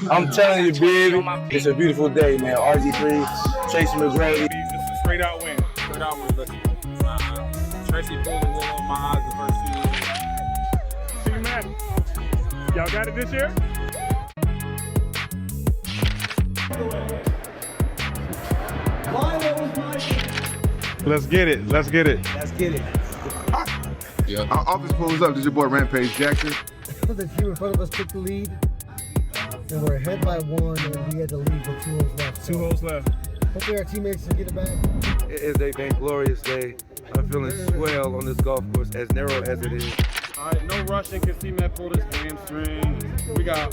I'm telling you, baby, it's a beautiful day, man. RG3, Tracy McGrady. Just a straight out win. Straight out win. Listen, Tracy pulled the wool over my eyes the first few years. C-Mac, y'all got it this year? Let's get it. Let's get it. Let's get it. Yeah. Our office pulls up. This is your boy Rampage Jackson. The team in front of us took the lead, and we're ahead by one, and we had the lead with 2 holes left. 2 holes left. Hopefully our teammates can get it back. It is a vainglorious day. I'm feeling swell on this golf course, as narrow as it is. All right, no rushing because C-Mac pulled his hamstring. We got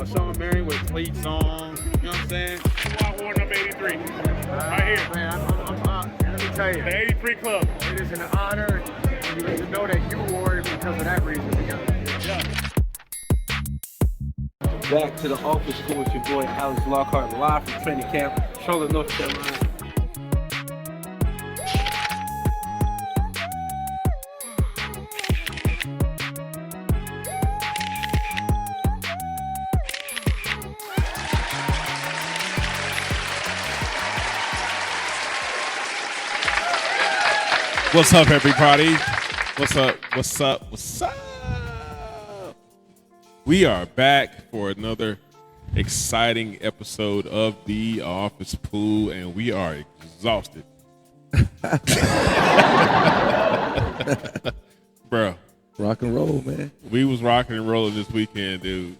Sean Marion with cleats on. You know what I'm saying? Squad war number 83. Right here. Man, let me tell you. The 83 Club. It is an honor and you to know that you wore it because of that reason. Yeah. Back to the office school with your boy Alex Lockhart, live from training camp, Charlotte, North Carolina. What's up, everybody? What's up? What's up? What's up? We are back for another exciting episode of The Office Pool, and we are exhausted. Bro. Rock and roll, man. We was rocking and rolling this weekend, dude.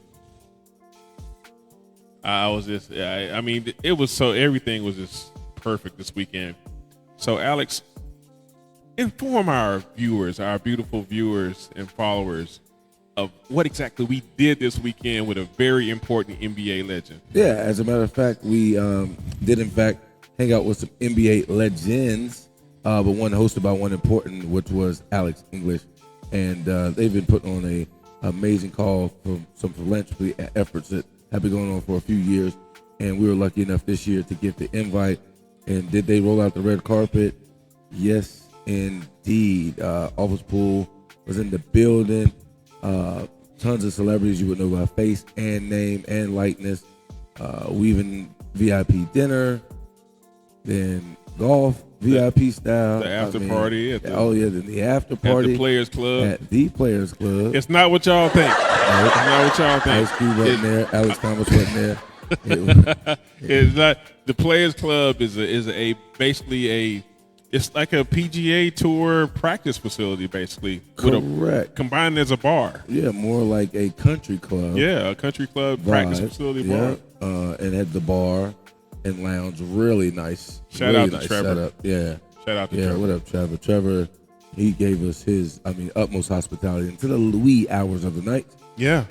I was just, I mean, it was so, everything was just perfect this weekend. So, Alex, inform our viewers, our beautiful viewers and followers, of what exactly we did this weekend with a very important NBA legend. Yeah, as a matter of fact, we did in fact hang out with some NBA legends, but one hosted by one important, which was Alex English. And they've been putting on a amazing call for some philanthropy efforts that have been going on for a few years. And we were lucky enough this year to get the invite. And did they roll out the red carpet? Yes, indeed. Office Pool was in the building. Tons of celebrities you would know by face and name and likeness. We even VIP dinner, then golf, VIP style. The after party. Then the after party. At the Players Club. At the Players Club. It's not what y'all think. It's not what y'all think. Ice Cube wasn't there. Alex Thomas wasn't there. It's not. The Players Club is basically it's like a PGA Tour practice facility, basically. Correct. Combined as a bar. Yeah, more like a country club. Yeah, a country club practice facility bar. And had the bar and lounge. Really nice. Shout out to Trevor. Setup. Yeah. Shout out to Trevor. What up, Trevor? Trevor, he gave us his, utmost hospitality until the wee hours of the night. Yeah.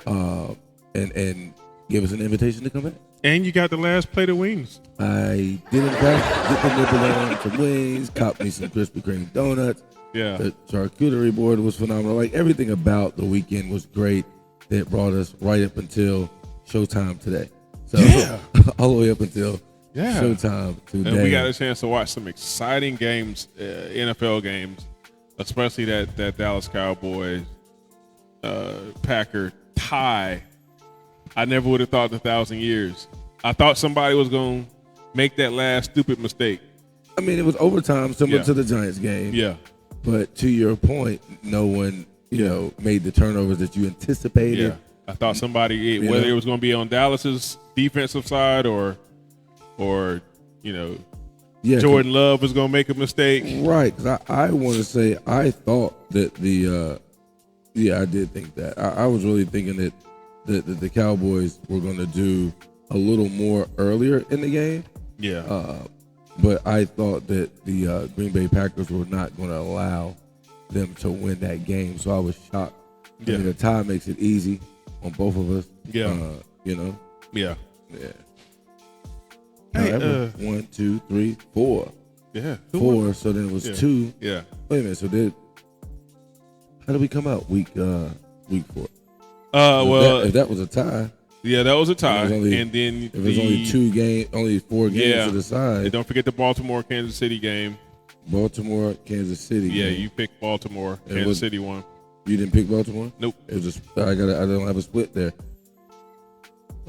And gave us an invitation to come back. And you got the last plate of wings. I did in fact get the nibble on some wings, cop me some Krispy Kreme donuts. Yeah. The charcuterie board was phenomenal. Like, everything about the weekend was great. That brought us right up until showtime today. So all the way up until showtime today. And we got a chance to watch some exciting games, NFL games, especially that Dallas Cowboys Packer tie. I never would have thought in 1,000 years. I thought somebody was going to make that last stupid mistake. I mean, it was overtime, similar to the Giants game. Yeah. But to your point, no one, made the turnovers that you anticipated. Yeah. I thought somebody, whether it was going to be on Dallas's defensive side or Jordan Love was going to make a mistake. Right. 'Cause I want to say I thought that I did think that. I was really thinking that the Cowboys were going to do a little more earlier in the game. Yeah. But I thought that the Green Bay Packers were not going to allow them to win that game. So I was shocked. Yeah. I mean, the tie makes it easy on both of us. Yeah. Yeah. Yeah. However, 1, 2, 3, 4. Yeah. 4. So then it was 2. Yeah. Wait a minute. So how did we come out week 4? Well, if that was a tie. Yeah, that was a tie. And then if it was only 4 games to decide. And don't forget the Baltimore-Kansas City game. Baltimore, Kansas City. Yeah, game. you picked Baltimore. Kansas City won. You didn't pick Baltimore? Nope. It was I don't have a split there.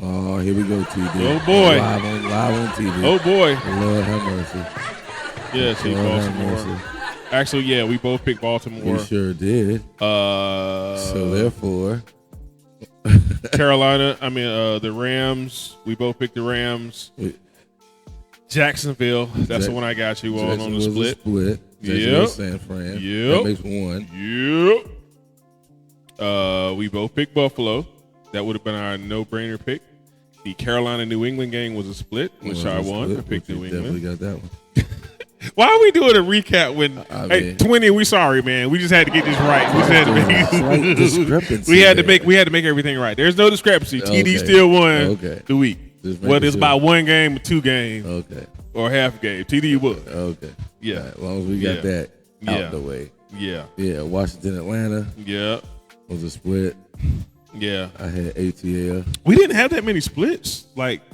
Oh, here we go, TD. Oh, boy. Live on TV. Oh, boy. Lord have mercy. Yeah, see, Lord have Baltimore. mercy. Actually, yeah, we both picked Baltimore. We sure did. So therefore, Carolina. The Rams. We both picked the Rams. Jacksonville. That's the one I got you on the split. Yep. San Fran. Yep. That makes one. Yep. We both picked Buffalo. That would have been our no-brainer pick. The Carolina-New England game was a split, which I won. I picked New England. Definitely got that one. Why are we doing a recap when hey, 20? We sorry, man. We just had to get this right. We just had to make slight discrepancy. we had to make everything right. There's no discrepancy. TD still won the week. Whether it's by one game or two games, or half game. TD won. Okay. Yeah. Right, as long as we got that out the way. Yeah. Yeah. Washington, Atlanta. Yeah. Was a split. Yeah. I had ATL. We didn't have that many splits.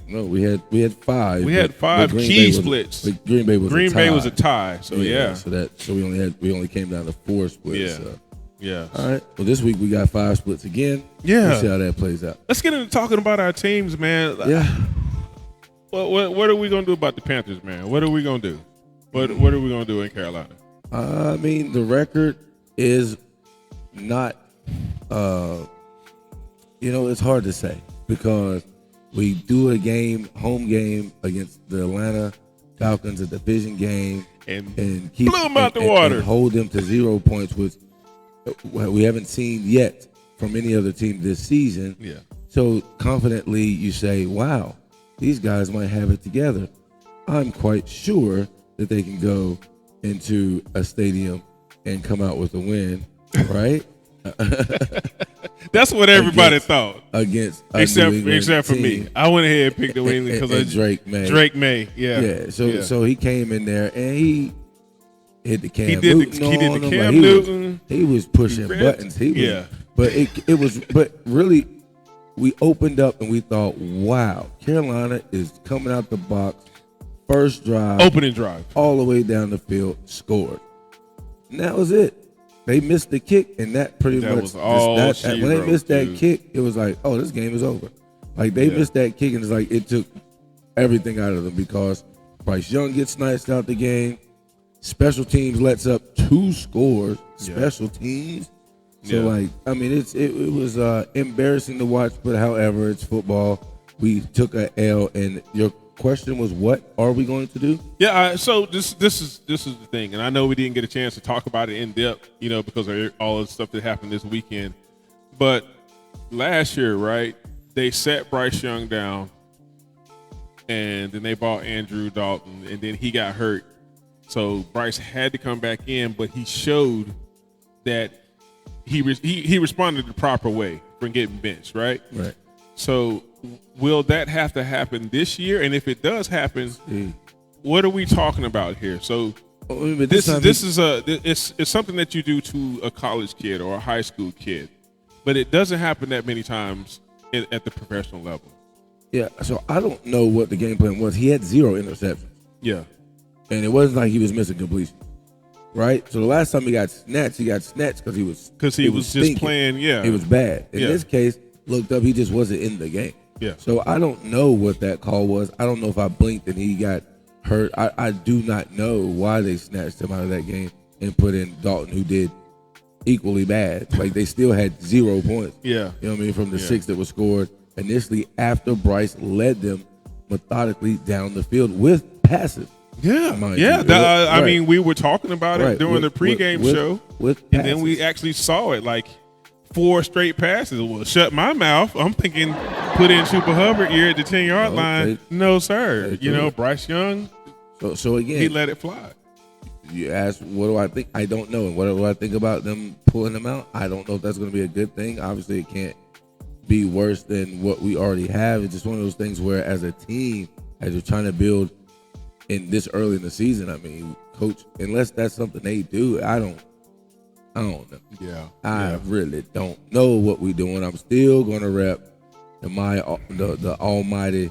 No, we had 5. We had 5 key splits. Green Bay was a tie. So yeah. So we only came down to 4 splits. Yeah. So. Yeah. All right. Well, this week we got 5 splits again. Yeah. Let's see how that plays out. Let's get into talking about our teams, man. Yeah. What are we gonna do about the Panthers, man? What are we gonna do? What are we gonna do in Carolina? The record is not. It's hard to say because we do a home game against the Atlanta Falcons, a division game, and keep blew them out the water, and hold them to 0 points, which we haven't seen yet from any other team this season. Yeah. So confidently, you say, "Wow, these guys might have it together." I'm quite sure that they can go into a stadium and come out with a win, right? That's what everybody thought. Except for me. I went ahead and picked the New England because of Drake May. Drake May, yeah. Yeah. So he came in there and he hit the Cam Newton. Newton. He was pushing buttons. But really, we opened up and we thought, wow, Carolina is coming out the box, first drive, opening drive, all the way down the field, scored. And that was it. They missed the kick, and that pretty much was all when they missed that kick, it was like, oh, this game is over. Like they missed that kick, and it's like it took everything out of them because Bryce Young gets snatched out the game. Special teams lets up 2 scores. Special teams. So it was embarrassing to watch, but however, it's football. We took a L, and your question was, what are we going to do? Yeah. So this is the thing, and I know we didn't get a chance to talk about it in depth, because of all the stuff that happened this weekend. But last year, right, they sat Bryce Young down, and then they bought Andrew Dalton, and then he got hurt. So Bryce had to come back in, but he showed that he responded the proper way from getting benched, right? Right. So will that have to happen this year? And if it does happen, what are we talking about here? So this is something that you do to a college kid or a high school kid, but it doesn't happen that many times at the professional level. Yeah. So I don't know what the game plan was. He had 0 interceptions. Yeah. And it wasn't like he was missing completion. Right? So the last time he got snatched because he was just playing, It was bad. In this case, looked up, he just wasn't in the game. Yeah. So I don't know what that call was. I don't know if I blinked and he got hurt. I do not know why they snatched him out of that game and put in Dalton, who did equally bad. Like they still had 0 points. Yeah. You know what I mean? From the 6 that was scored initially after Bryce led them methodically down the field with passes. Yeah. Yeah. I mean, we were talking about it during the pregame show. And then we actually saw it like 4 straight passes. Well, shut my mouth. I'm thinking put in Super Hubbard here at the 10-yard line. No, sir. Bryce Young. So again, he let it fly. You asked, what do I think? I don't know. And what do I think about them pulling them out? I don't know if that's going to be a good thing. Obviously, it can't be worse than what we already have. It's just one of those things where, as a team, as you're trying to build in this early in the season, I mean, coach, unless that's something they do, I don't know. Yeah. I really don't know what we're doing. I'm still going to rep the almighty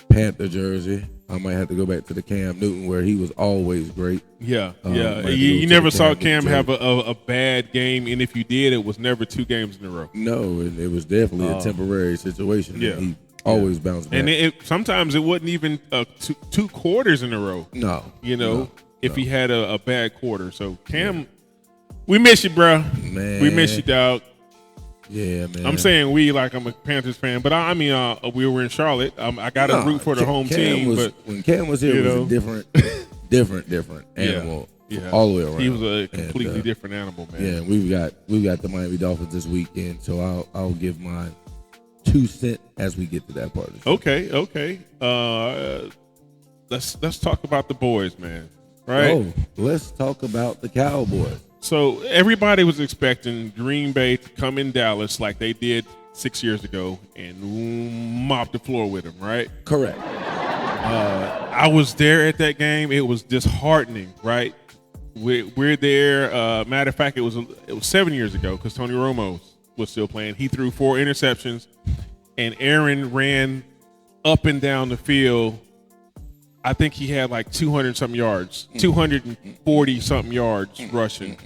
Panther jersey. I might have to go back to the Cam Newton where he was always great. Yeah, You never saw Cam have a bad game, and if you did, it was never 2 games in a row. No, and it was definitely a temporary situation. Yeah. Always bounce back. And sometimes it wasn't even two quarters in a row. No. If he had a bad quarter. So, Cam, we miss you, bro. Man. We miss you, dog. Yeah, man. I'm saying we like I'm a Panthers fan, but I mean, we were in Charlotte. I got to root for the home team. But when Cam was here, it was a different animal. Yeah. All the way around. He was a completely different animal, man. Yeah, we've got the Miami Dolphins this weekend, so I'll give my 2 cents as we get to that part of the show. Okay. Let's talk about the boys, man. Right? Oh, let's talk about the Cowboys. So everybody was expecting Green Bay to come in Dallas like they did 6 years ago and mop the floor with them, right? Correct. I was there at that game. It was disheartening, right? We're there. Matter of fact, it was 7 years ago because Tony Romo was still playing. He threw 4 interceptions, and Aaron ran up and down the field. I think he had like 200-something yards, 240-something yards rushing.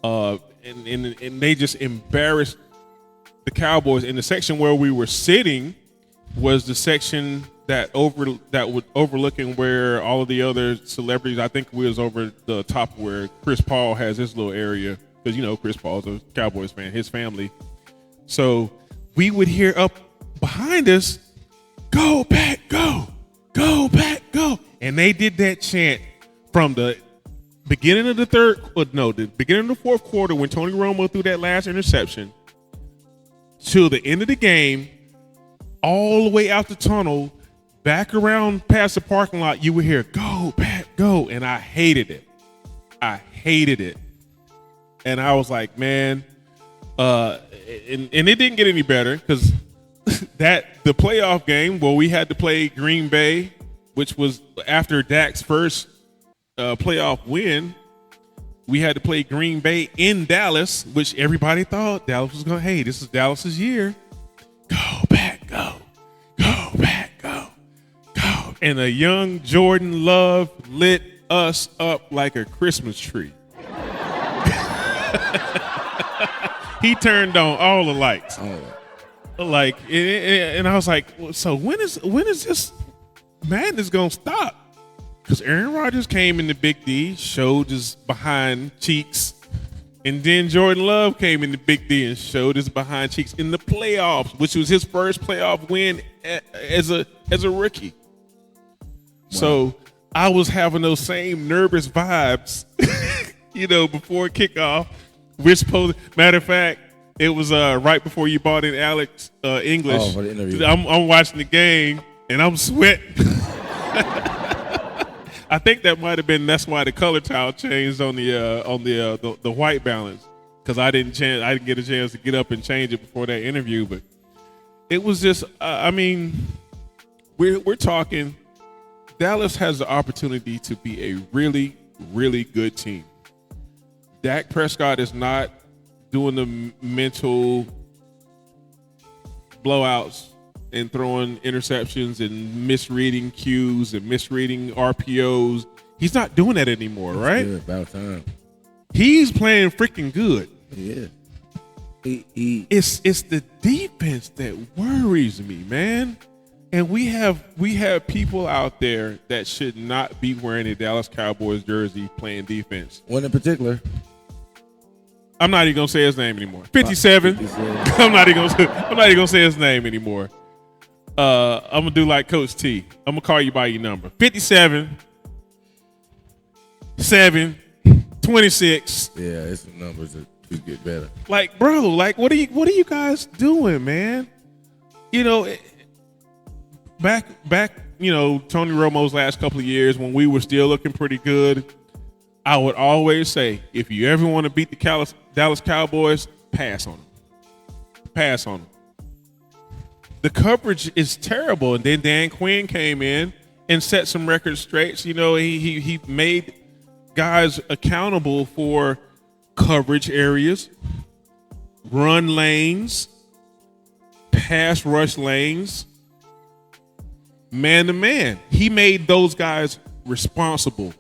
And they just embarrassed the Cowboys. In the section where we were sitting was the section that was overlooking where all of the other celebrities. I think we was over the top where Chris Paul has his little area because Chris Paul's a Cowboys fan, his family. So we would hear up behind us, "Go Pack, go! Go Pack, go!" And they did that chant from the beginning of the beginning of the fourth quarter when Tony Romo threw that last interception till the end of the game, all the way out the tunnel, back around past the parking lot. You would hear, "Go Pack, go!" And I hated it. And I was like, man, and it didn't get any better because the playoff game where we had to play Green Bay, which was after Dak's first playoff win, we had to play Green Bay in Dallas, which everybody thought Dallas was going, hey, this is Dallas's year. Go Pack, go. Go Pack, go. Go. And a young Jordan Love lit us up like a Christmas tree. He turned on all the lights. Like, and I was like, so when is this madness gonna stop? Because Aaron Rodgers came in the Big D, showed his behind cheeks, and then Jordan Love came in the Big D and showed his behind cheeks in the playoffs, which was his first playoff win as a rookie. Wow. So I was having those same nervous vibes, before kickoff. We're supposed. Matter of fact, it was right before you bought in Alex English. For the interview. I'm watching the game and I'm sweating. I think that's why the color tile changed on the white balance, because I didn't get a chance to get up and change it before that interview. But it was just we're talking. Dallas has the opportunity to be a really, really good team. Dak Prescott is not doing the mental blowouts and throwing interceptions and misreading cues and misreading RPOs. He's not doing that anymore, right? Good, about time. He's playing freaking good. Yeah. It's the defense that worries me, man. And we have people out there that should not be wearing a Dallas Cowboys jersey playing defense. One in particular. I'm not even gonna say his name anymore. 57. I'm not even gonna say his name anymore. I'm gonna do like Coach T. I'm gonna call you by your number. 57, 7, 26. Yeah, it's the numbers that could get better. Like, bro, like what are you guys doing, man? Back, Tony Romo's last couple of years when we were still looking pretty good, I would always say, if you ever want to beat the Dallas Cowboys, pass on them. Pass on them. The coverage is terrible. And then Dan Quinn came in and set some records straight. So, he made guys accountable for coverage areas, run lanes, pass rush lanes, man to man. He made those guys responsible.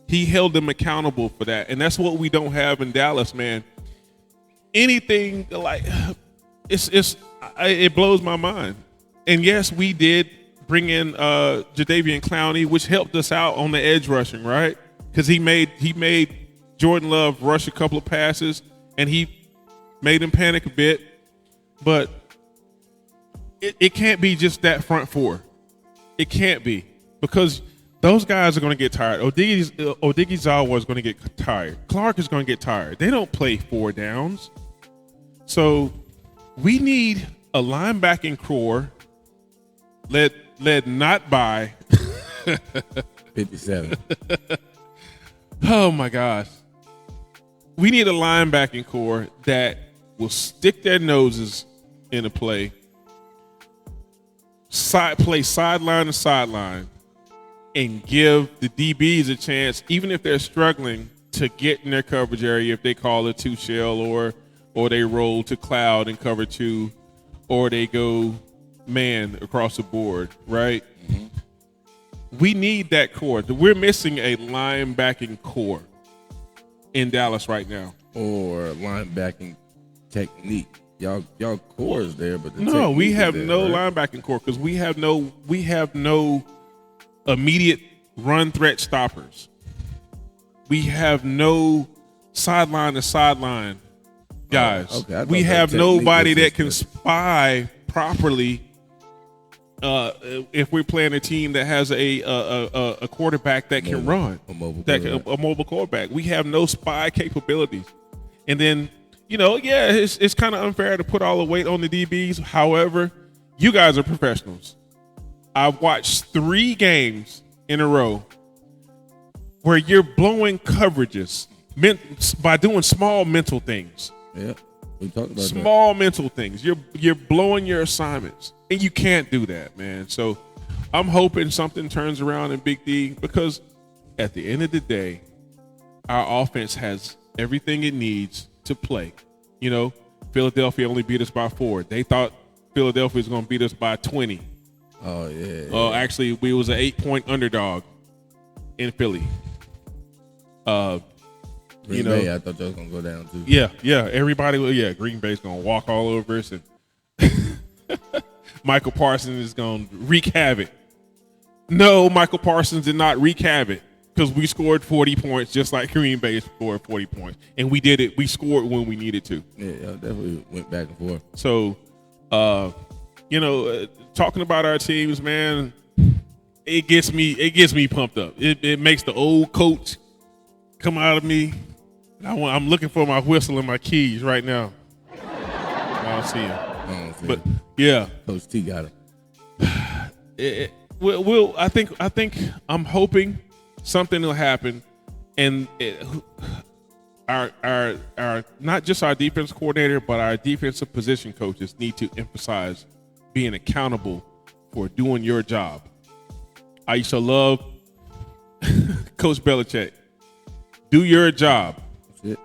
He held them accountable for that. And that's what we don't have in Dallas, man. Anything like it blows my mind. and yes, we did bring in Jadeveon Clowney, which helped us out on the edge rushing, right? Because he made Jordan Love rush a couple of passes, and he made him panic a bit. But it can't be just that front four. It can't be, because those guys are going to get tired. Odighizuwa is going to get tired. Clark is going to get tired. They don't play 4 downs. So we need a linebacking core led not by 57. Oh my gosh. We need a linebacking core that will stick their noses in a play sideline to sideline, and give the DBs a chance, even if they're struggling, to get in their coverage area if they call a 2 shell or they roll to cloud and cover 2, or they go man across the board, right? Mm-hmm. We need that core. We're missing a linebacking core in Dallas right now. Or linebacking technique. Y'all core is there, but no, we have there, no right? linebacking core, because we have no immediate run threat stoppers. We have no sideline to sideline guys. Okay, we have nobody that can spy properly. If we're playing a team that has a quarterback that can run, a mobile quarterback, we have no spy capabilities. And then, it's kind of unfair to put all the weight on the DBs. However, you guys are professionals. I've watched 3 games in a row where you're blowing coverages by doing small mental things. Yeah, we talked about small mental things. You're blowing your assignments, and you can't do that, man. So I'm hoping something turns around in Big D, because at the end of the day, our offense has everything it needs to play. Philadelphia only beat us by 4. They thought Philadelphia was going to beat us by 20. Oh, yeah. Actually, we was an 8-point underdog in Philly. Green Bay, I thought that was going to go down, too. Yeah. Everybody, Green Bay's going to walk all over us, and Michael Parsons is going to wreak havoc. No, Michael Parsons did not wreak havoc, because we scored 40 points just like Green Bay scored 40 points. And we did it. We scored when we needed to. Yeah, definitely went back and forth. So, talking about our teams, man, it gets me pumped up. It makes the old coach come out of me. I'm looking for my whistle and my keys right now. I don't see him. But yeah, Coach T got I him. think I'm hoping something will happen, and our not just our defense coordinator, but our defensive position coaches need to emphasize being accountable for doing your job. I used to love Coach Belichick. Do your job. That's it.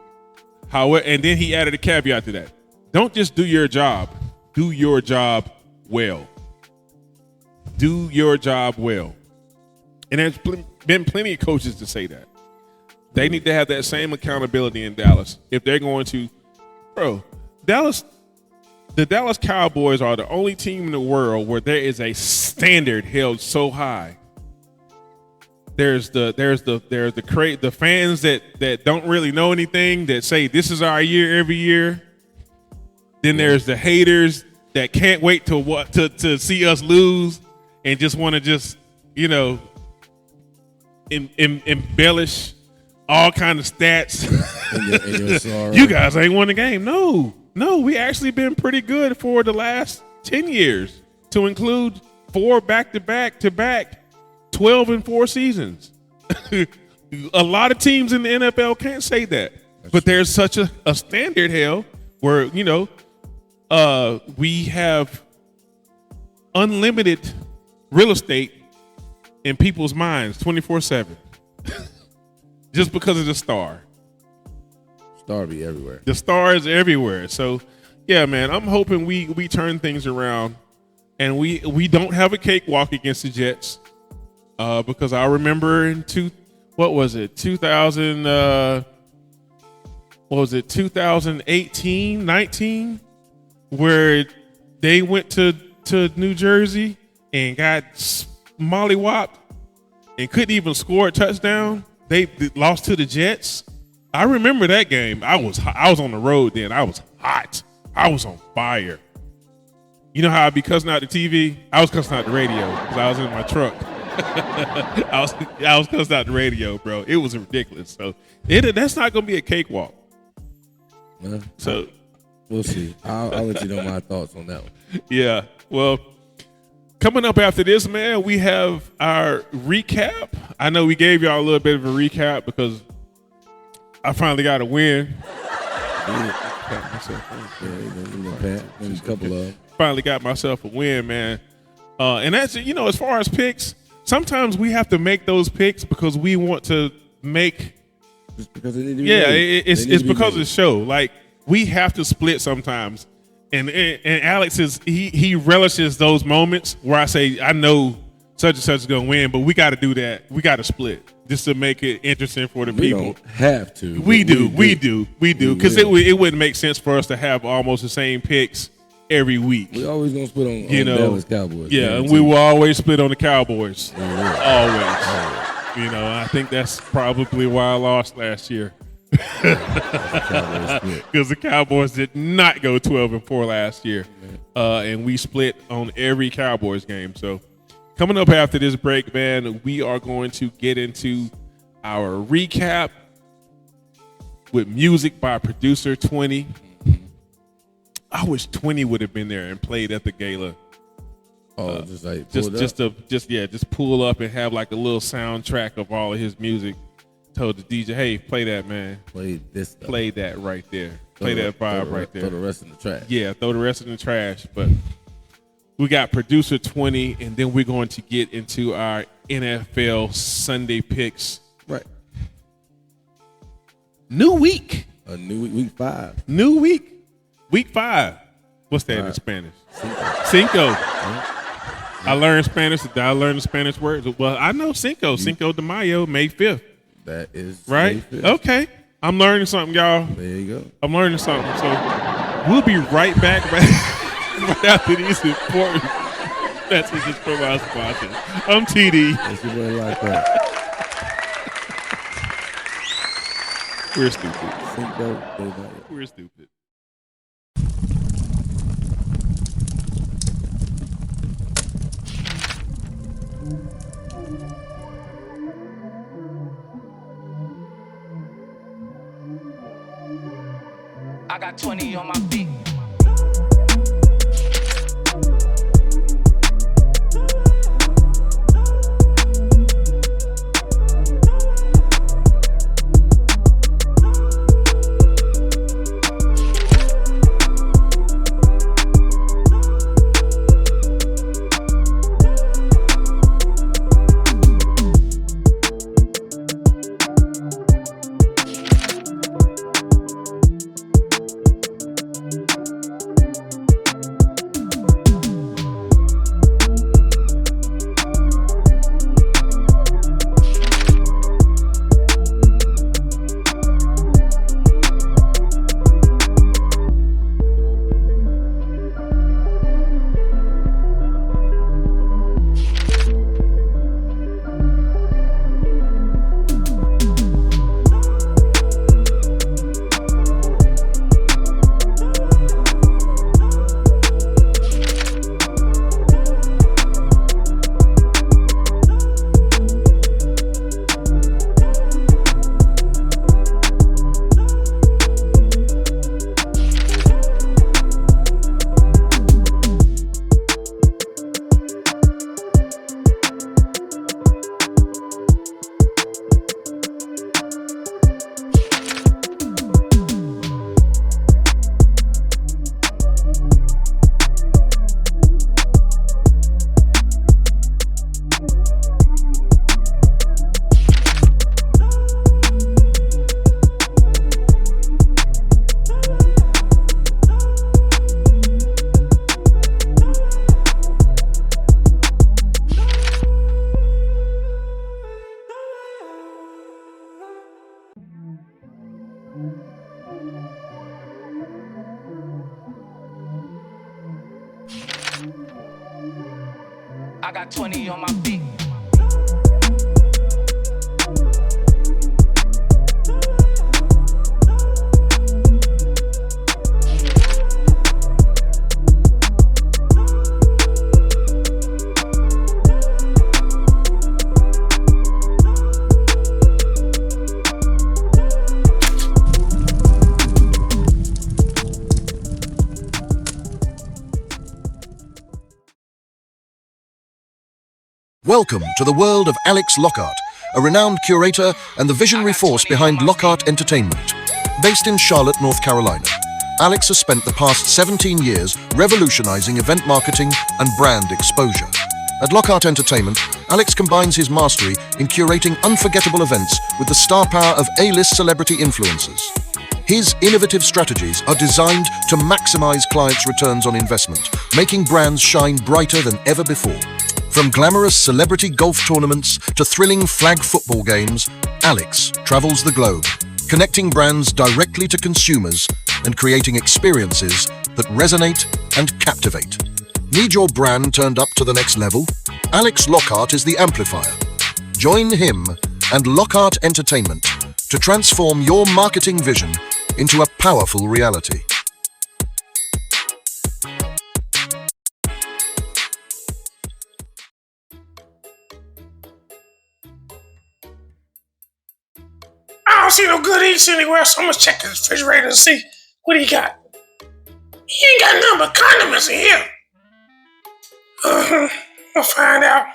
However, and then he added a caveat to that. Don't just do your job. Do your job well. Do your job well. And there's been plenty of coaches to say that. They need to have that same accountability in Dallas. If they're going to, the Dallas Cowboys are the only team in the world where there is a standard held so high. There's the fans that don't really know anything, that say this is our year every year. Then there's the haters that can't wait to see us lose and just want to embellish all kind of stats. in your sorrow. You guys ain't won the game. No, we actually been pretty good for the last 10 years, to include 4 back-to-back 12-4 seasons. A lot of teams in the NFL can't say that. But there's such a standard held where, we have unlimited real estate in people's minds 24/7. Just because of the star. Star be everywhere. The star is everywhere. So, yeah, man, I'm hoping we turn things around, and we don't have a cakewalk against the Jets, because I remember in 2018, 19, where they went to to New Jersey and got mollywopped and couldn't even score a touchdown. They lost to the Jets. I remember that game. I was on the road then. I was hot. I was on fire. You know how I be cussing out the TV? I was cussing out the radio because I was in my truck. I was cussing out the radio, bro. It was ridiculous. So that's not gonna be a cakewalk. So we'll see. I'll let you know my thoughts on that one. Yeah. Well, coming up after this, man, we have our recap. I know we gave y'all a little bit of a recap because I finally got a win. Finally got myself a win, man. And that's, as far as picks, sometimes we have to make those picks because we want to make. Just because they need to be made. It's because of the show. Like, we have to split sometimes. And Alex he relishes those moments where I say, I know such and such is gonna win, but we got to do that. We got to split just to make it interesting for the people. We don't have to. We do because it wouldn't make sense for us to have almost the same picks every week. We always gonna split on Dallas Cowboys. Yeah, and we will always split on the Cowboys. Always. I think that's probably why I lost last year. Because the Cowboys did not go 12-4 last year, and we split on every Cowboys game. So coming up after this break, man, we are going to get into our recap with music by producer 20. I wish 20 would have been there and played at the gala. Just pull up and have like a little soundtrack of all of his music. Told the DJ, hey, play that, man. Play this stuff. Play that right there. Play that vibe right there. Throw the rest in the trash. Yeah, throw the rest in the trash. But we got producer 20, and then we're going to get into our NFL Sunday picks. Right. New week. A new week, week 5. New week. Week 5. What's that in Spanish? Cinco. I learned Spanish. Did I learn the Spanish words? Well, I know Cinco. Cinco de Mayo, May 5th. That is right. Okay, I'm learning something, y'all. There you go. I'm learning something. So we'll be right back right after these important messages from our sponsors. I'm TD. That's your boy like that. We're stupid. We're stupid. I got 20 on my feet. I got 20 on my feet. Welcome to the world of Alex Lockhart, a renowned curator and the visionary force behind Lockhart Entertainment. Based in Charlotte, North Carolina, Alex has spent the past 17 years revolutionizing event marketing and brand exposure. At Lockhart Entertainment, Alex combines his mastery in curating unforgettable events with the star power of A-list celebrity influencers. His innovative strategies are designed to maximize clients' returns on investment, making brands shine brighter than ever before. From glamorous celebrity golf tournaments to thrilling flag football games, Alex travels the globe, connecting brands directly to consumers and creating experiences that resonate and captivate. Need your brand turned up to the next level? Alex Lockhart is the amplifier. Join him and Lockhart Entertainment to transform your marketing vision into a powerful reality. I don't see no good eats anywhere, so I'm gonna check the refrigerator and see what he got. He ain't got nothing but condiments in here. I'll find out.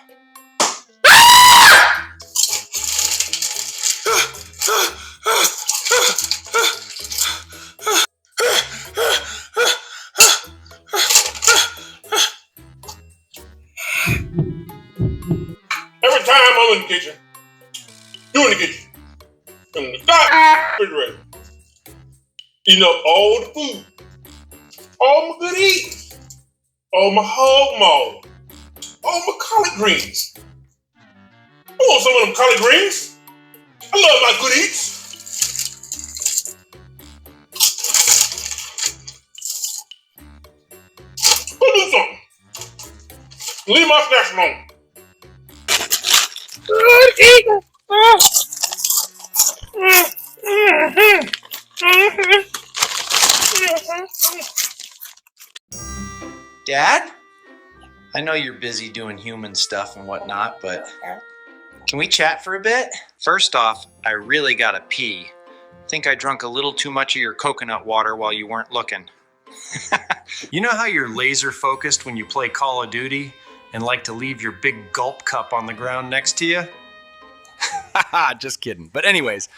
Every time I'm in the kitchen, you in the kitchen. In the refrigerator, eating up all the food, all my good eats, all my hog maw, all my collard greens. I want some of them collard greens. I love my good eats. Go do something. Leave my snacks alone. Good eating. Dad? I know you're busy doing human stuff and whatnot, but can we chat for a bit? First off, I really gotta pee. Think I drunk a little too much of your coconut water while you weren't looking. You know how you're laser focused when you play Call of Duty and like to leave your big gulp cup on the ground next to you? Just kidding. But anyways,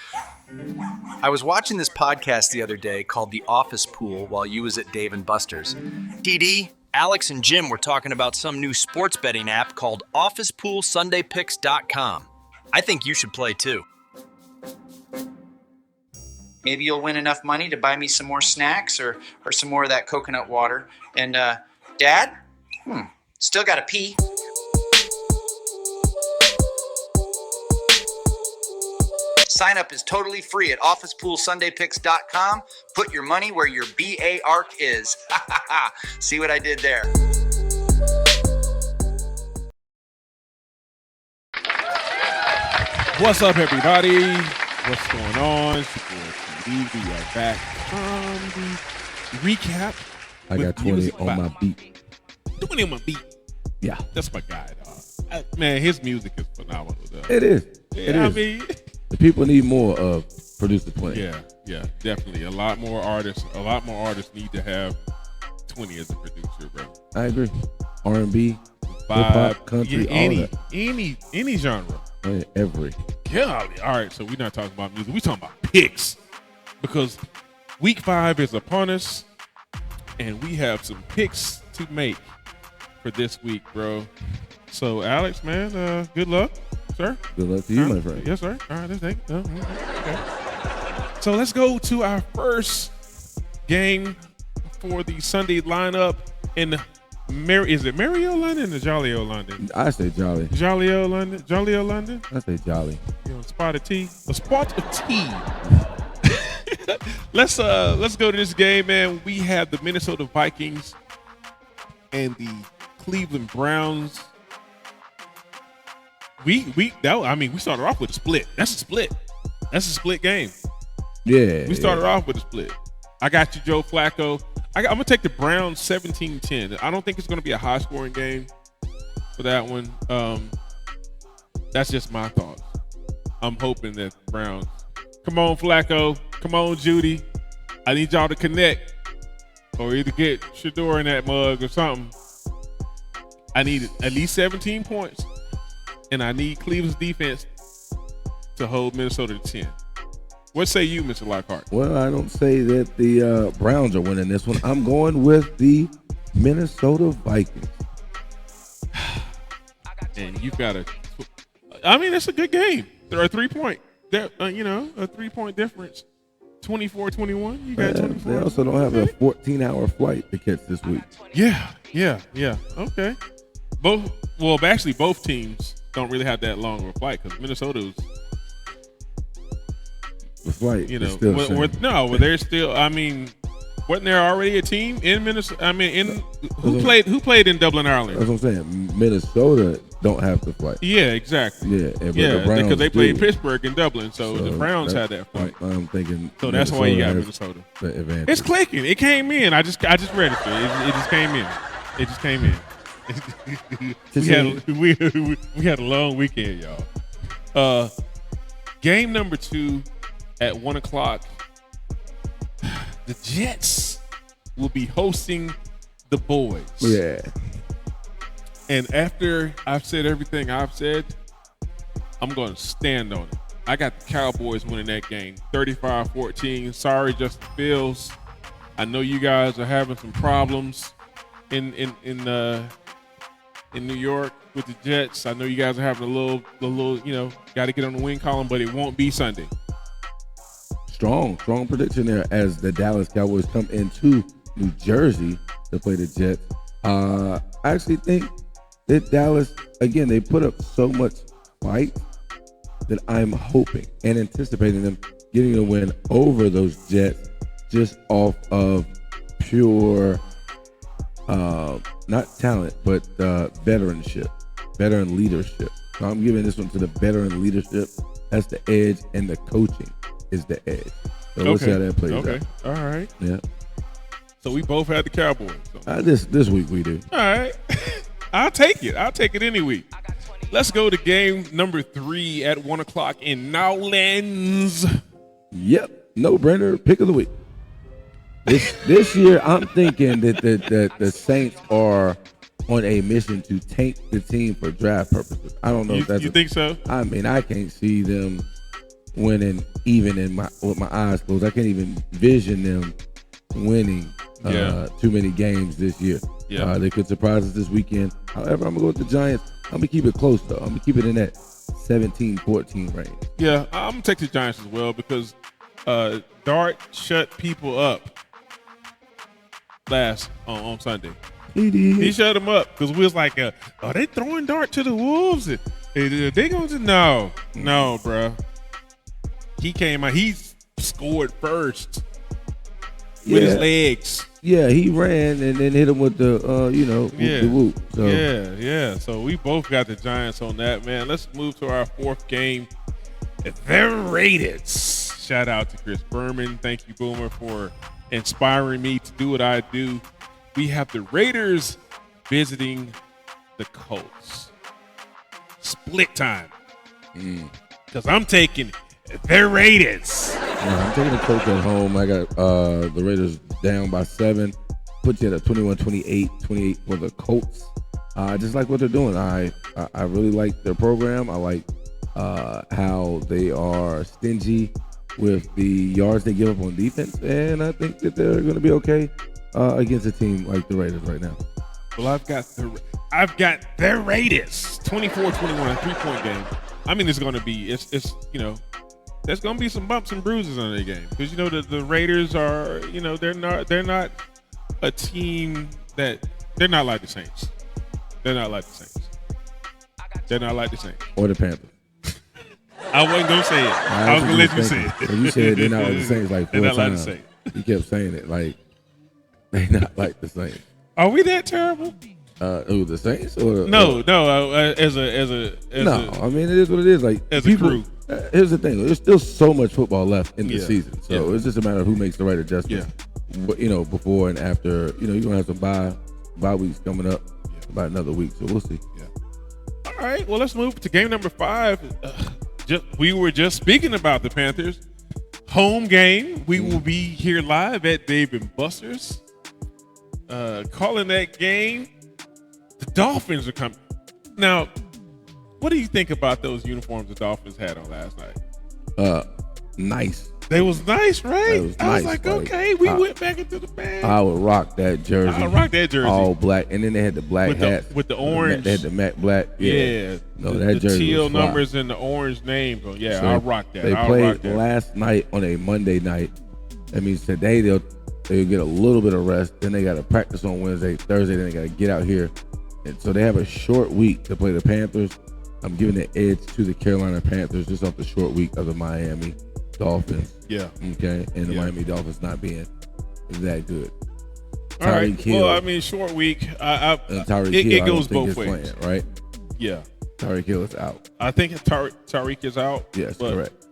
I was watching this podcast the other day called The Office Pool while you was at Dave & Buster's. DD, Alex and Jim were talking about some new sports betting app called OfficePoolSundayPicks.com. I think you should play too. Maybe you'll win enough money to buy me some more snacks or some more of that coconut water. And, Dad? Still gotta pee. Sign up is totally free at OfficePoolSundayPicks.com. Put your money where your BA arc is. See what I did there? What's up, everybody? What's going on? It's your boy PD. We are back from the recap. I got 20 on my beat. 20 on my beat. Yeah. That's my guy, dog. Man, his music is phenomenal, though. It is. Yeah, It I is. mean, the people need more of Producer 20. yeah, definitely. A lot more artists need to have 20 as a producer, bro. I agree. R&B, Vibe, hip-hop, country, all that. any genre. Every. Golly. All right, so we're not talking about music. We're talking about picks. Because week 5 is upon us, and we have some picks to make for this week, bro. So, Alex, man, good luck, sir. Good luck to you, my friend. Yes, sir. All right, let's take it. Okay. So, let's go to our first game for the Sunday lineup in is it Mario London or Jolly O London? I say Jolly. Jolly O London? Jolly O London? I say Jolly. You know, spot of tea. A spot of tea. Let's go to this game, man. We have the Minnesota Vikings and the Cleveland Browns. we started off with a split. That's a split. That's a split game. Yeah. We started off with a split. I got you, Joe Flacco. I'm going to take the Browns 17-10. I don't think it's going to be a high-scoring game for that one. That's just my thoughts. I'm hoping that the Browns. Come on, Flacco. Come on, Judy. I need y'all to connect or either get Shador in that mug or something. I need at least 17 points, and I need Cleveland's defense to hold Minnesota to 10. What say you, Mr. Lockhart? Well, I don't say that the Browns are winning this one. I'm going with the Minnesota Vikings. And you got it's a good game. There are a 3-point, a 3-point difference. 24-21. You got 24. They also don't have a 14-hour flight to catch this week. Yeah. Okay. Both teams don't really have that long of a flight because Minnesota's the flight. Is still they're still. I mean, wasn't there already a team in Minnesota? I mean, who played in Dublin, Ireland? That's what I'm saying. Minnesota don't have the flight. Yeah, exactly. Yeah, because they played Pittsburgh and Dublin, so the Browns had that flight. I'm thinking. So that's why you got Minnesota. The advantage. It's clicking. It came in. I just read it. It just came in. It just came in. we had a long weekend, y'all. Game number 2 at 1:00. The Jets will be hosting the boys. Yeah. And after I've said everything I've said, I'm going to stand on it. I got the Cowboys winning that game, 35-14. Sorry, Justin Fields. I know you guys are having some problems in New York with the Jets. I know you guys are having a little, got to get on the win column, but it won't be Sunday. Strong prediction there as the Dallas Cowboys come into New Jersey to play the Jets. I actually think that Dallas, again, they put up so much fight that I'm hoping and anticipating them getting a win over those Jets just off of pure, not talent, but veteran leadership. So I'm giving this one to the veteran leadership. That's the edge, and the coaching is the edge. So we'll see how that plays out. All right. Yeah. So we both had the Cowboys. So. This week we do. All right. I'll take it. I'll take it any week. Let's go to game number 3 at 1:00 in Nowlands. Yep. No-brainer. Pick of the week. This year, I'm thinking that the Saints are on a mission to tank the team for draft purposes. I don't know if that's. You think so? I mean, I can't see them winning even with my eyes closed. I can't even vision them winning too many games this year. Yeah. They could surprise us this weekend. However, I'm gonna go with the Giants. I'm gonna keep it close though. I'm gonna keep it in that 17-14 range. Yeah, I'm gonna take the Giants as well because Dart shut people up last on Sunday. He shut them up because we was like, are they throwing Dart to the Wolves? They going to no, bro. He came out. He scored first with his legs. Yeah, he ran and then hit him with the whoop. So. Yeah. So we both got the Giants on that, man. Let's move to our 4th game. The Raiders. Shout out to Chris Berman. Thank you, Boomer, for inspiring me to do what I do. We have the Raiders visiting the Colts. Split time. Because I'm taking the Raiders. Yeah, I'm taking the Colts at home. I got the Raiders down by 7. Put you at a 21-28, 28 for the Colts. I just like what they're doing. I really like their program. I like how they are stingy with the yards they give up on defense, and I think that they're going to be okay against a team like the Raiders right now. Well, I've got the Raiders 24-21, 3-point game. I mean, it's going to be there's going to be some bumps and bruises on their game because the Raiders are they're not a team that they're not like the Saints. They're not like the Saints. They're not like the Saints or the Panthers. I wasn't gonna say it. I was gonna let you say it. You said they're not like the Saints like 4 times. Like the Saints. You kept saying it like they're not like the Saints. Are we that terrible? Who, the Saints or No, as no? a I mean, it is what it is. Like as people, a crew. Here's the thing: there's still so much football left in the Yeah. season, so Yeah. it's just a matter of who makes the right adjustments. But, before and after. You're gonna have some bye weeks coming up, about another week, so we'll see. All right, well, let's move to game number 5. We were just speaking about the Panthers home game. We will be here live at Dave and Buster's, calling that game. The Dolphins are coming. Now, what do you think about those uniforms the Dolphins had on last night? Nice. They was nice, right? Was I was nice, like, buddy. okay, we went back into the bag. I would rock that jersey. I rock that jersey. All black, and then they had the black hats with the orange. They had the matte black. Yeah. No, the that jersey teal was fly. numbers and the orange names. Oh, yeah, So I'll rock that. They I'll played rock that. last night on a Monday night. That means today they'll get a little bit of rest. Then they got to practice on Wednesday, Thursday. Then they got to get out here, and so they have a short week to play the Panthers. I'm giving the edge to the Carolina Panthers just off the short week of the Miami Dolphins. Yeah. Okay, and the Miami Dolphins not being that good. All right. Tyreek Hill. Well, I mean, short week. Tyreek It Hill, goes I don't think both is ways. playing, right? Yeah. Tyreek Hill is out. I think Tyreek is out. Yes, but correct.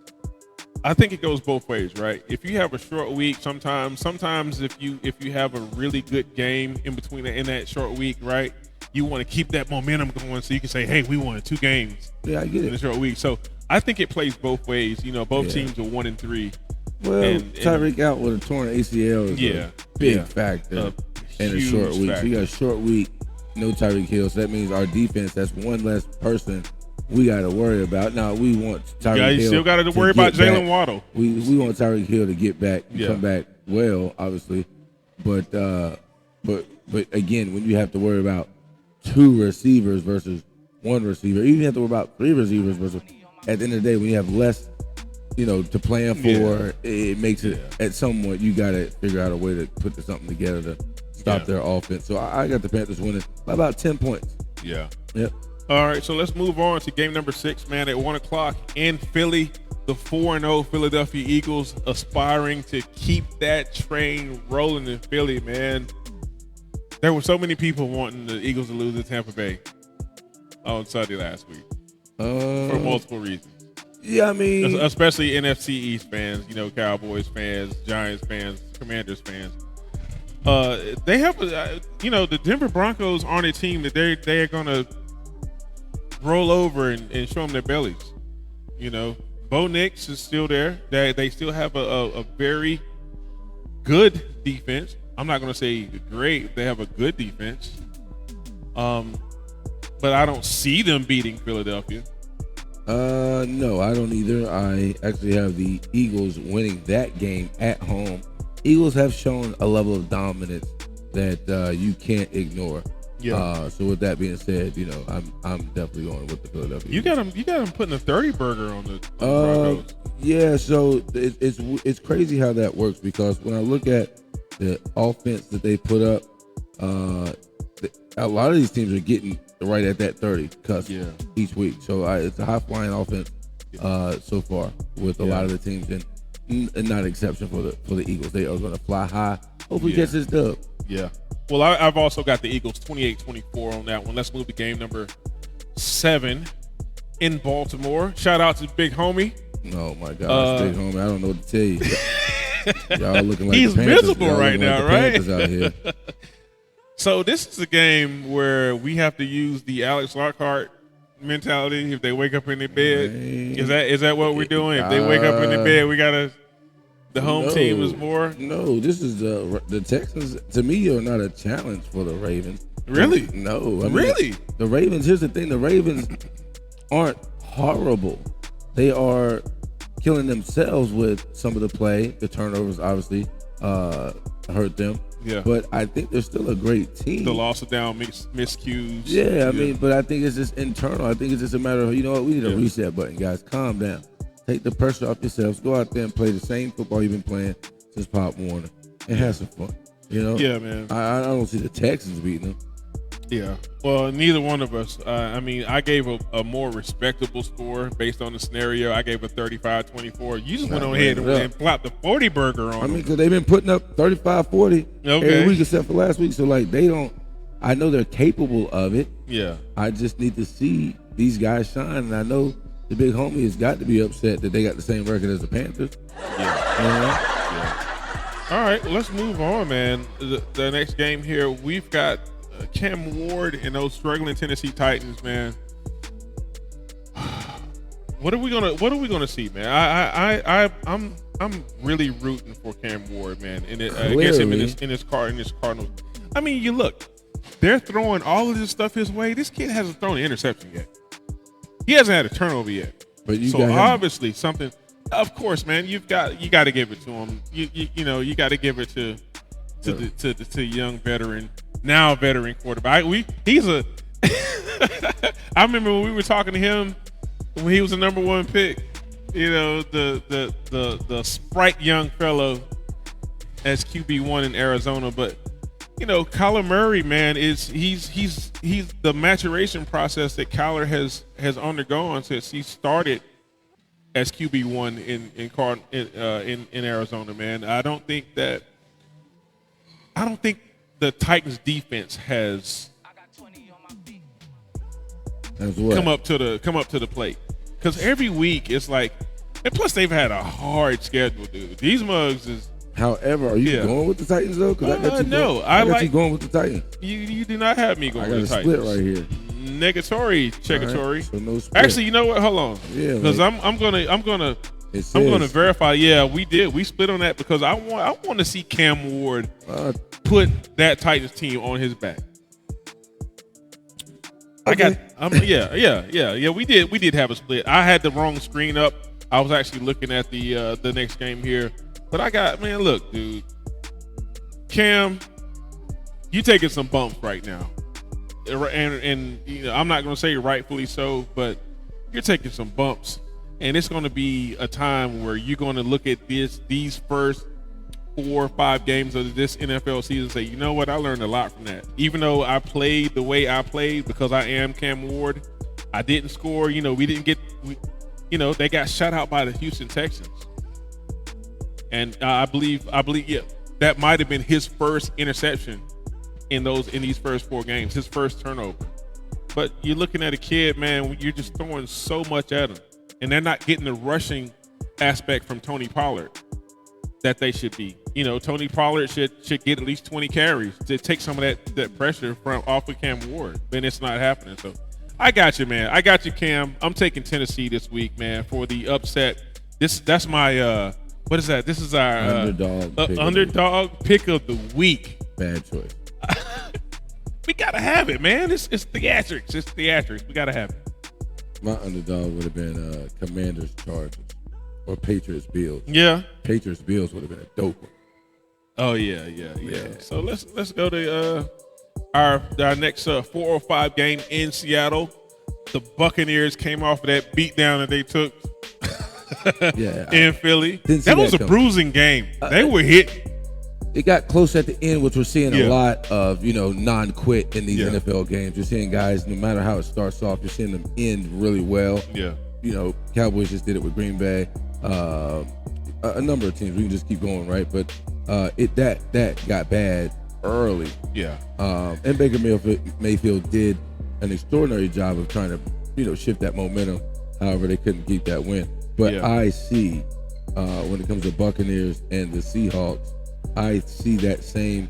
I think it goes both ways, right? If you have a short week, sometimes if you have a really good game in between in that short week, right? You want to keep that momentum going so you can say, hey, we won 2 games. Yeah, I get it. In a short week. So I think it plays both ways. Both teams are 1-3. Well, and Tyreek out with a torn ACL is a big factor in a short week. So you got a short week, no Tyreek Hill. So that means our defense, that's one less person we got to worry about. Now, we want Tyreek Hill. You still got to worry about Jalen Waddle. We want Tyreek Hill to get back and come back well, obviously. But again, when you have to worry about 2 receivers versus 1 receiver, even if you have to worry about 3 receivers versus, at the end of the day, when you have less to plan for, it makes it at some point you got to figure out a way to put something together to stop their offense. So I got the Panthers winning by about 10 points. Yeah. Yep. All right, so let's move on to game number 6, man, at 1 o'clock in Philly. The 4-0 Philadelphia Eagles aspiring to keep that train rolling in Philly, man. There were so many people wanting the Eagles to lose to Tampa Bay on Sunday last week for multiple reasons. Yeah, I mean, especially NFC East fans, Cowboys fans, Giants fans, Commanders fans. They have, the Denver Broncos aren't a team that they're gonna roll over and show them their bellies. Bo Nix is still there. They still have a very good defense. I'm not gonna say great. They have a good defense. But I don't see them beating Philadelphia. No, I don't either. I actually have the Eagles winning that game at home. Eagles have shown a level of dominance that you can't ignore. Yeah. So with that being said, I'm definitely going with the Philadelphia. You got them putting a 30 burger on the Broncos. Yeah. So it's crazy how that works, because when I look at the offense that they put up, a lot of these teams are getting right at that 30 cusp each week. So it's a high flying offense so far with a lot of the teams, and not an exception for the Eagles. They are going to fly high. Hopefully catch this dub. Yeah. Well, I've also got the Eagles 28-24 on that one. Let's move to game number 7 in Baltimore. Shout out to Big Homie. Oh my gosh, Big Homie! I don't know what to tell you. Y'all looking like he's the Panthers. miserable right now, like right? Panthers out here. So this is a game where we have to use the Alex Lockhart mentality. If they wake up in their bed, is that what we're doing? If they wake up in their bed, we gotta. The home team is more. No, this is the Texans. To me, are not a challenge for the Ravens. Really? No. Really? The Ravens. Here's the thing: the Ravens aren't horrible. They are killing themselves with some of the play. The turnovers obviously hurt them. Yeah. But I think they're still a great team. The loss of down miscues. Yeah, I mean, but I think it's just internal. I think it's just a matter of, we need a reset button, guys. Calm down. Take the pressure off yourselves. Go out there and play the same football you've been playing since Pop Warner, and have some fun. Yeah, man. I don't see the Texans beating them. Yeah. Well, neither one of us. I gave a more respectable score based on the scenario. I gave a 35-24. You just went on ahead and flopped the 40 burger on them. Because they've been putting up 35-40 every week except for last week. So, they don't I know they're capable of it. Yeah. I just need to see these guys shine, and I know the big homie has got to be upset that they got the same record as the Panthers. Yeah. All right, let's move on, man. The next game here, we've got Cam Ward and those struggling Tennessee Titans, man. What are we gonna see, man? I'm really rooting for Cam Ward, man, and against him in his Cardinals. I mean, you look, they're throwing all of this stuff his way. This kid hasn't thrown an interception yet. He hasn't had a turnover yet. But obviously something. Of course, man. You got to give it to him. You got to give it to the young veteran, now veteran quarterback. He's a. I remember when we were talking to him when he was the number 1 pick. You know, the sprite young fellow as QB1 in Arizona, but Kyler Murray, man, he's the maturation process that Kyler has undergone since he started as QB1 in Arizona, man. I don't think the Titans defense has come up to the plate, because every week it's like, and plus they've had a hard schedule, dude. These mugs is. However, are you going with the Titans though? Because I got you going with the Titans. You do not have me going with the Titans. I got a split right here. Negatory, checkatory. Right, so no split. Actually, you know what? Hold on. Yeah. Because I'm gonna verify. Yeah, we did. We split on that because I want to see Cam Ward put that Titans team on his back. Okay. Yeah. We did have a split. I had the wrong screen up. I was actually looking at the next game here. But look, dude. Cam, you taking some bumps right now. And I'm not going to say rightfully so, but you're taking some bumps. And it's going to be a time where you're going to look at these first 4 or 5 games of this NFL season and say, you know what, I learned a lot from that. Even though I played the way I played because I am Cam Ward, I didn't score. They got shut out by the Houston Texans. And I believe, that might have been his first interception in these first 4 games, his first turnover. But you're looking at a kid, man, you're just throwing so much at him, and they're not getting the rushing aspect from Tony Pollard that they should be. Tony Pollard should get at least 20 carries to take some of that pressure off of Cam Ward. Then it's not happening. So I got you, man. I got you, Cam. I'm taking Tennessee this week, man, for the upset. That's my what is that? This is our underdog pick of the week. Bad choice. We gotta have it, man. It's theatrics. It's theatrics. We gotta have it. My underdog would have been Commanders Chargers or Patriots Bills. Yeah. Patriots Bills would have been a dope one. Oh yeah. So let's go to our next 4 or 5 game in Seattle. The Buccaneers came off of that beatdown that they took. In Philly. That was a bruising game. They were hit. It got close at the end, which we're seeing a lot of, non-quit in these NFL games. You're seeing guys, no matter how it starts off, you're seeing them end really well. Yeah. Cowboys just did it with Green Bay. A number of teams. We can just keep going, right? But that got bad early. Yeah. And Baker Mayfield did an extraordinary job of trying to, shift that momentum. However, they couldn't keep that win. But I see, when it comes to Buccaneers and the Seahawks, I see that same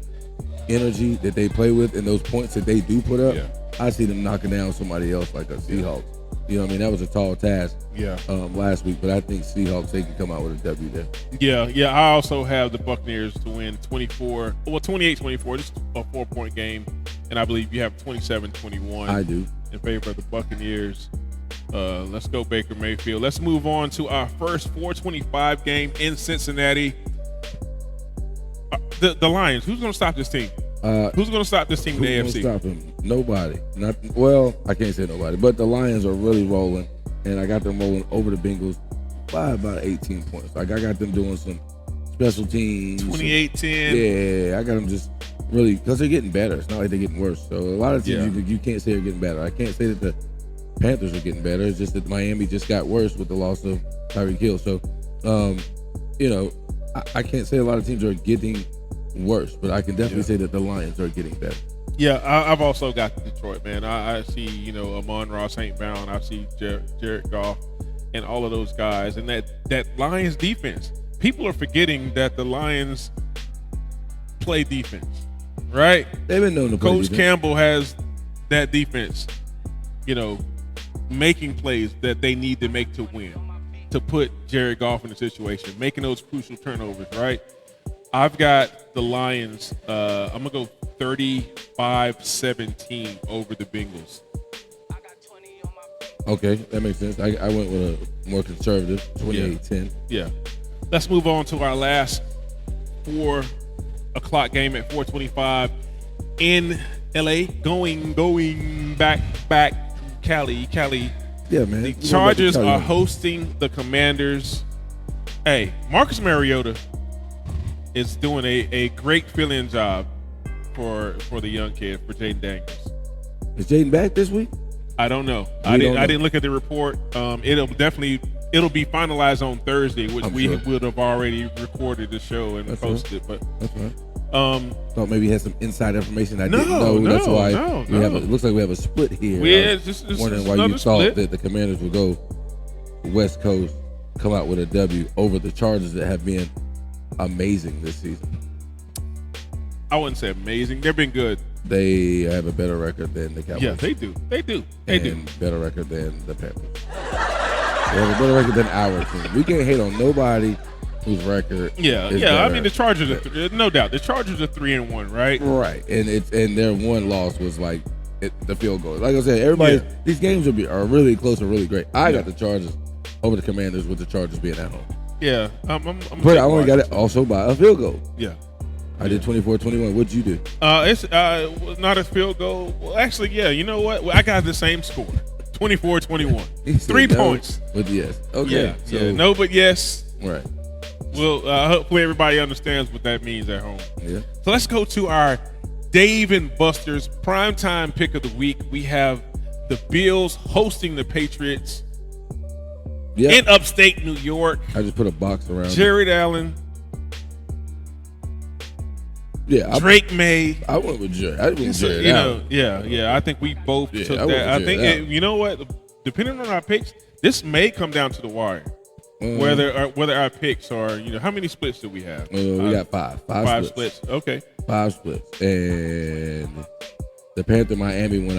energy that they play with and those points that they do put up. Yeah. I see them knocking down somebody else like a Seahawks. You know what I mean? That was a tall task last week, but I think Seahawks, they can come out with a W there. Yeah. I also have the Buccaneers to win 28-24. Just a 4-point game. And I believe you have 27-21. I do. In favor of the Buccaneers. Let's go Baker Mayfield. Let's move on to our first 425 game in Cincinnati. The Lions. Who's going to stop this team? Who's going to stop this team in the AFC? Who's going to stop them? Nobody. I can't say nobody, but the Lions are really rolling, and I got them rolling over the Bengals by about 18 points. Like, I got them doing some special teams. 28-10. Yeah, I got them just really, because they're getting better. It's not like they're getting worse. So a lot of teams you can't say they're getting better. I can't say that the Panthers are getting better. It's just that Miami just got worse with the loss of Tyreek Hill. So, I can't say a lot of teams are getting worse, but I can definitely say that the Lions are getting better. Yeah, I've also got Detroit, man. I see, Amon-Ra St. Brown. I see Jared Goff and all of those guys. And that Lions defense. People are forgetting that the Lions play defense, right? They've been known to play Coach defense. Campbell has that defense, making plays that they need to make to win, to put Jared Goff in a situation, making those crucial turnovers, right? I've got the Lions. I'm going to go 35-17 over the Bengals. Okay, that makes sense. I went with a more conservative 28-10. Yeah. Let's move on to our last 4 o'clock game at 4:25 in LA. Going back Cali. Yeah, man. The Chargers are hosting the Commanders. Hey, Marcus Mariota is doing a great fill-in job for the young kid, for Jaden Daniels. Is Jaden back this week? I don't know. I didn't look at the report. It'll be finalized on Thursday, which we would have already recorded the show and posted. But that's right. Thought maybe he had some inside information I didn't know. No, That's why no. it looks like we have a split here. Just wondering why you thought that the Commanders would go West Coast, come out with a W over the Chargers that have been amazing this season. I wouldn't say amazing. They've been good. They have a better record than the Cowboys. Yeah, they do. Better record than the Panthers. They have a better record than our team. We can't hate on nobody whose record. Yeah. Is better. I mean, the Chargers are no doubt. The Chargers are 3-1, right? Right, and their one loss was like the field goal. Like I said, everybody these games are really close and really great. I got the Chargers over the Commanders with the Chargers being at home. Yeah, but I only got it also by a field goal. Yeah. I did 24-21. What'd you do? It's not a field goal. Well, actually, yeah. You know what? I got the same score, 24-21. 3 points. With yes. Okay. No, but yes. Right. Well, hopefully everybody understands what that means at home. Yeah. So let's go to our Dave and Buster's primetime pick of the week. We have the Bills hosting the Patriots in upstate New York. I just put a box around Jared Allen. Yeah, Drake May. I went with Jared. I went with Jared. I think we both took that. I think you know what? Depending on our picks, this may come down to the wire. Whether our picks are, how many splits do we have? We got five. Five splits. Okay. 5 splits, and the Panther Miami one.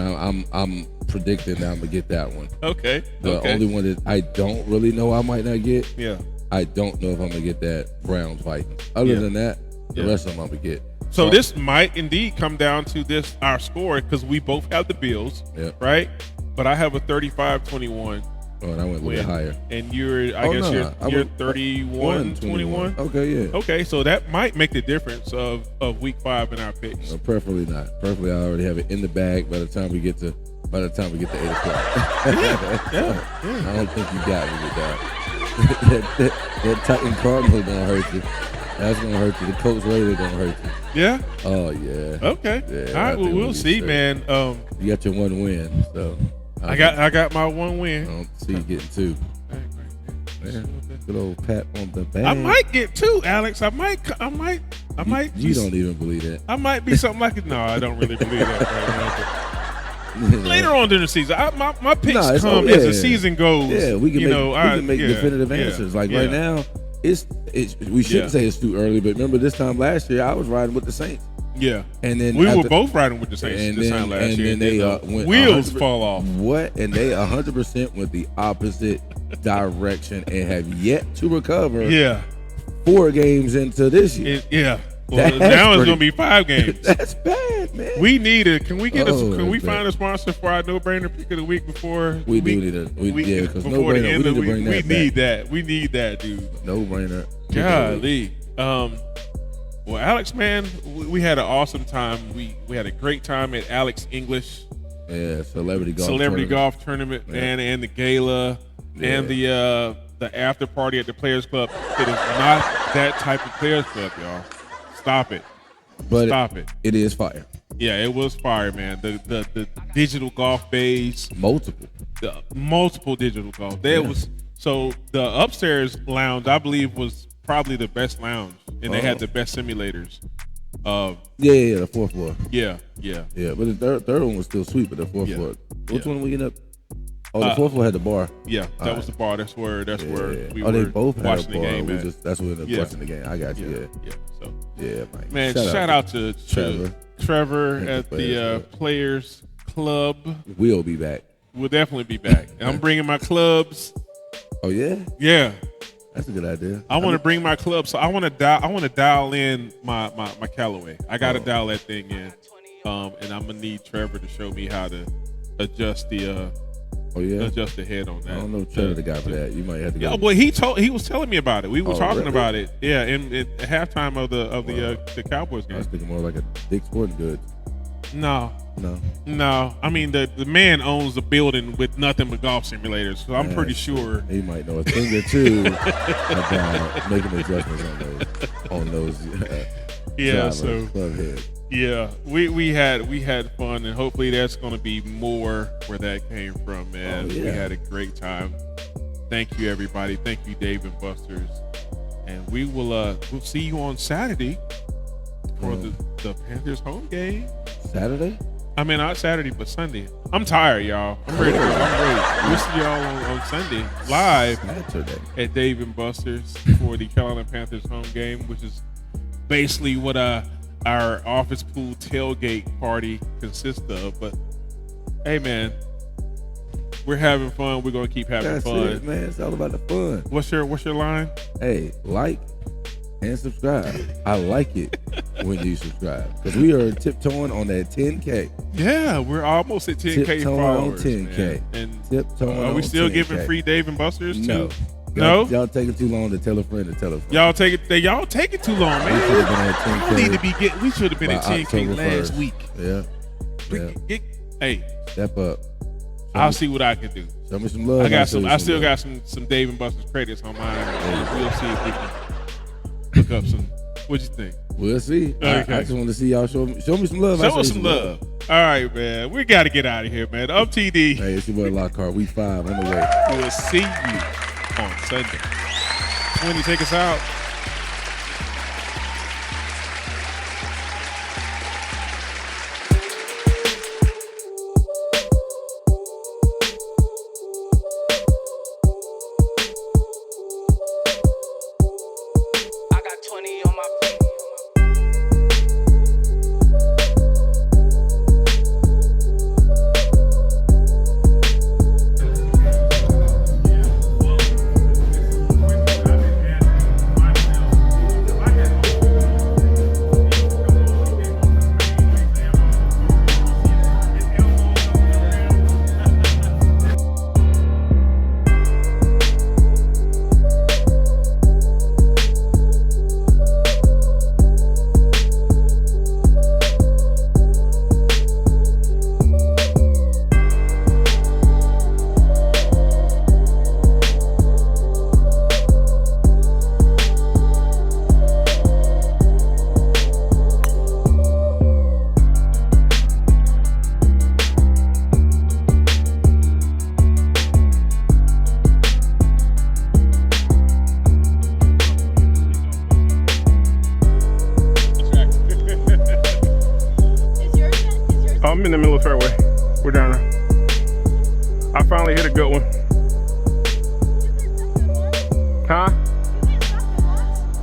I'm predicting that I'm gonna get that one. Okay. The only one that I don't really know I might not get. Yeah. I don't know if I'm gonna get that Browns Vikings. Other than that, the rest of them I'm gonna get. So this might indeed come down to our score, because we both have the Bills, right? But I have a 35-21. Oh, and I went a little bit higher. And you're 31-21. Okay, yeah. Okay, so that might make the difference of week 5 in our picks. Preferably not. Preferably I already have it in the bag by the time we get to 8 o'clock. I don't think you got me with that. that Titan Cardinal gonna hurt you. That's gonna hurt you. The Colts Raider gonna hurt you. Yeah. Oh yeah. Okay. Yeah, all right. Well, we'll see, man. You got your 1 win, so I got my 1 win. I don't see you getting 2. Yeah. Good old pat on the back. I might get 2, Alex. I might. You don't even believe that. I might be something like it. No, I don't really believe that right now. Later on during the season, my picks come as the season goes. Yeah, we can make definitive answers. Like right now, we shouldn't say it's too early, but remember this time last year, I was riding with the Saints. Yeah, and then we were both riding with the Saints this time last year. And then they went wheels fall off. What? And they 100% went the opposite direction and have yet to recover. Yeah, 4 games into this year. Well, now it's gonna be 5 games. That's bad, man. We need it. Can we get Can we find a sponsor for our no-brainer pick of the week before we need it? Because no-brainer. We need to bring that back. We need that, dude. No-brainer. Golly. Well, Alex, man, we had an awesome time. We had a great time at Alex English. Yeah, celebrity golf tournament, man, and the gala, and the after party at the Players Club. It is not that type of Players Club, y'all. Stop it. But Stop it. It is fire. Yeah, it was fire, man. The digital golf bays. Multiple digital golf. So the upstairs lounge, I believe, was probably the best lounge, and they had the best simulators Yeah, the fourth floor. Yeah. But the third one was still sweet, but the fourth floor. Which one we ended up? Oh, the fourth floor had the bar. Yeah, that was the bar. That's where we they were both had watching a bar. the game. That's where we ended up watching the game. I got you. Yeah. So man. Shout out to Trevor at the Players Club. We'll be back. We'll definitely be back. And I'm bringing my clubs. Oh yeah. Yeah. That's a good idea. I want to bring my club, so I want to dial in my Callaway. I got to dial that thing in, and I'm gonna need Trevor to show me how to adjust the adjust the head on that. I don't know Trevor the guy for that. You might have to go. Yeah, well, he was telling me about it. We were talking about it. Yeah, in halftime of the Cowboys game. I was thinking more like a Dick's Sporting Goods. No. I mean, the man owns a building with nothing but golf simulators, so I'm pretty sure he might know a thing or two about making adjustments on those. Yeah, we had fun, and hopefully that's going to be more where that came from, man. We had a great time. Thank you, everybody. Thank you, Dave and Buster's, and we'll see you on Saturday for the Panthers home game. Saturday? I mean, not Saturday, but Sunday. I'm tired, y'all. I'm ready. We'll see y'all on Sunday live at Dave and Buster's for the Carolina Panthers home game, which is basically what our office pool tailgate party consists of. But hey, man, we're having fun. We're gonna keep having fun. That's it, man. It's all about the fun. What's your line? Hey, like and subscribe. I like it when you subscribe because we are tiptoeing on that 10K. Yeah, we're almost at 10K followers. On 10K. Man. And tiptoeing are we still 10K. giving free Dave and Buster's too? No. Y'all taking too long to tell a friend to tell a friend. Y'all taking too long, man. We should have been at 10K last week. Yeah. Hey, step up. I'll see what I can do. Show me some love. I still got some Dave and Buster's credits on mine. We'll see if we can look up some. What you think? We'll see. Okay. I just want to see y'all show me some love. Show us some love. All right, man. We got to get out of here, man. I'm TD. Hey, it's your boy Lockhart. Week 5 on the way. We'll see you on Sunday. 20, take us out. I'm in the middle of the fairway. We're down there. I finally hit a good one. Huh?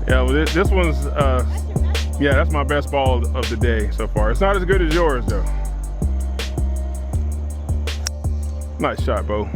Yeah, well, this one's, yeah, that's my best ball of the day so far. It's not as good as yours, though. Nice shot, Bo.